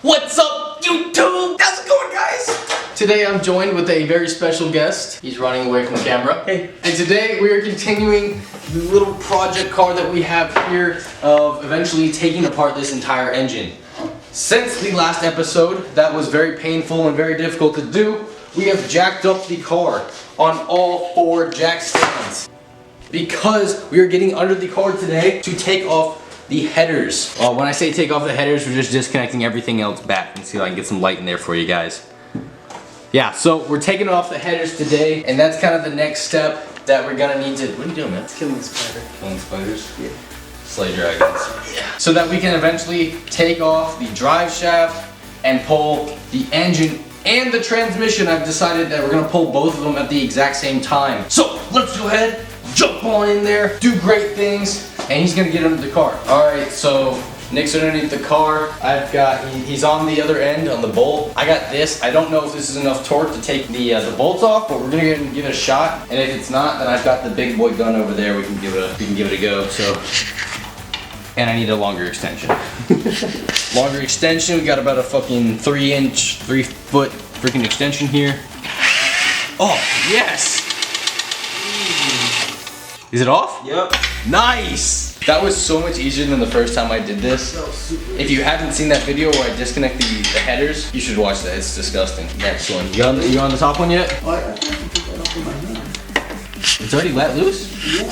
What's up, YouTube? How's it going, guys? Today I'm joined with a very special guest. He's running away from the camera. Hey. And today we are continuing the little project car that we have here of eventually taking apart this entire engine. Since the last episode, that was very painful and very difficult to do, we have jacked up the car on all 4 jack stands. Because we are getting under the car today to take off the headers. When I say take off the headers, we're just disconnecting everything else back. Let me see if I can get some light in there for you guys. Yeah, so we're taking off the headers today, and that's kind of the next step that we're gonna need to. What are you doing, man? It's killing a spider. Killing spiders? Yeah. Slay dragons. Yeah. So that we can eventually take off the drive shaft and pull the engine and the transmission. I've decided that we're gonna pull both of them at the exact same time. So let's go ahead, jump on in there, do great things, and he's gonna get under the car. All right, so Nick's underneath the car. He's on the other end on the bolt. I got this. I don't know if this is enough torque to take the bolts off, but we're gonna give it a shot. And if it's not, then I've got the big boy gun over there. We can give it a go. So, and I need a longer extension. Longer extension. We got about a fucking 3 foot freaking extension here. Oh yes. Is it off? Yep. Nice! That was so much easier than the first time I did this. If you haven't seen that video where I disconnect the headers, you should watch that. It's disgusting. Next one. You on the top one yet? Oh, I can't take that off with my hand. It's already let loose? Yeah.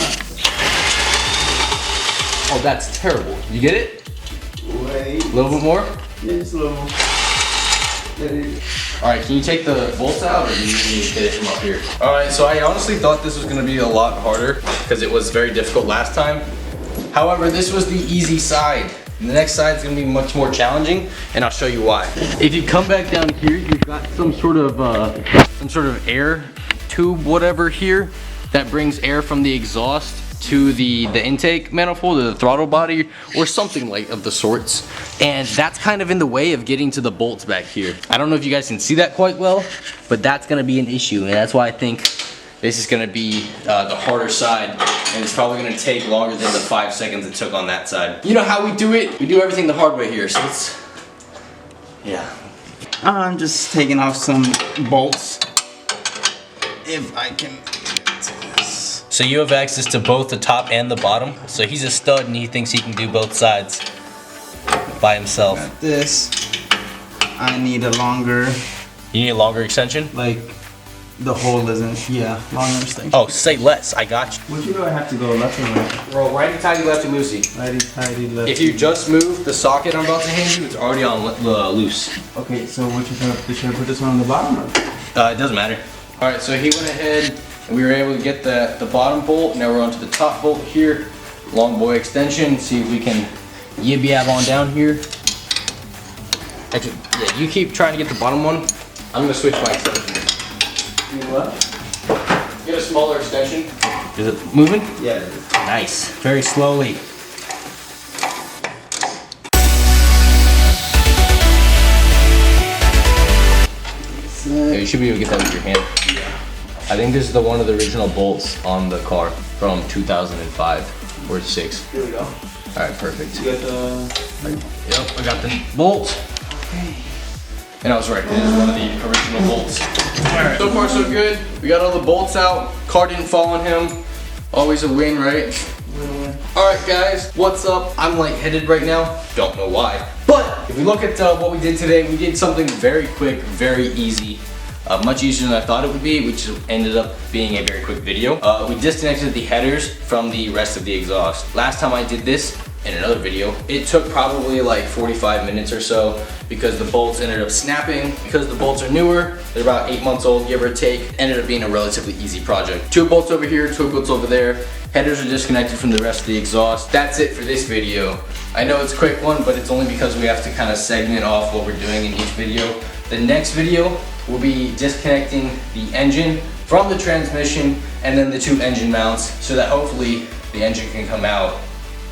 Oh, that's terrible. You get it? Wait. A little bit more? Yeah, just a little. Alright, can you take the bolts out, or do you need to get it from up here? Alright, so I honestly thought this was going to be a lot harder because it was very difficult last time. However, this was the easy side. The next side is going to be much more challenging, and I'll show you why. If you come back down here, you've got some sort of air tube, whatever here, that brings air from the exhaust to the intake manifold, or the throttle body, or something like of the sorts. And that's kind of in the way of getting to the bolts back here. I don't know if you guys can see that quite well, but that's gonna be an issue, and that's why I think this is gonna be the harder side, and it's probably gonna take longer than the 5 seconds it took on that side. You know how we do it? We do everything the hard way here, so it's, yeah. I'm just taking off some bolts. If I can get to this. So you have access to both the top and the bottom. So he's a stud and he thinks he can do both sides by himself. Got this. I need a longer. You need a longer extension? Like, the hole isn't. Yeah, longer extension. Oh, say less. I got you. Which way do I have to go? Left or right? Roll righty tighty, lefty loosey. Righty tighty, lefty. If you just move the socket I'm about to hand you, it's already on loose. Okay, so which is should I put this one on the bottom or? It doesn't matter. All right, so he went ahead and we were able to get the bottom bolt. Now we're onto the top bolt here. Long boy extension. See if we can yib-yab on down here. Actually, yeah, you keep trying to get the bottom one. I'm gonna switch my extension. You what? Get a smaller extension. Is it moving? Yeah, it is. Nice. Very slowly. Yeah, you should be able to get that with your hand. Yeah. I think this is one of the original bolts on the car from 2005 or 6. Here we go. Alright, perfect. You got the. Yep, I got the bolt. Okay. And I was right, this is one of the original bolts. Alright, so far so good. We got all the bolts out. Car didn't fall on him. Always a win, right? Alright guys, what's up? I'm lightheaded right now. Don't know why. But if we look at what we did today, we did something very quick, very easy. Much easier than I thought it would be, which ended up being a very quick video. We disconnected the headers from the rest of the exhaust. Last time I did this in another video, it took probably like 45 minutes or so because the bolts ended up snapping. Because the bolts are newer, they're about 8 months old, give or take, ended up being a relatively easy project. 2 bolts over here, 2 bolts over there. Headers are disconnected from the rest of the exhaust. That's it for this video. I know it's a quick one, but it's only because we have to kind of segment off what we're doing in each video. The next video will be disconnecting the engine from the transmission and then the 2 engine mounts so that hopefully the engine can come out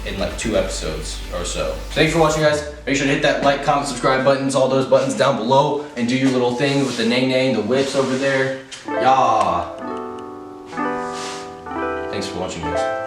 in like 2 episodes or so. Thanks for watching, guys. Make sure to hit that like, comment, subscribe buttons, all those buttons down below, and do your little thing with the nay, the whips over there. Yeah. Thanks for watching, guys.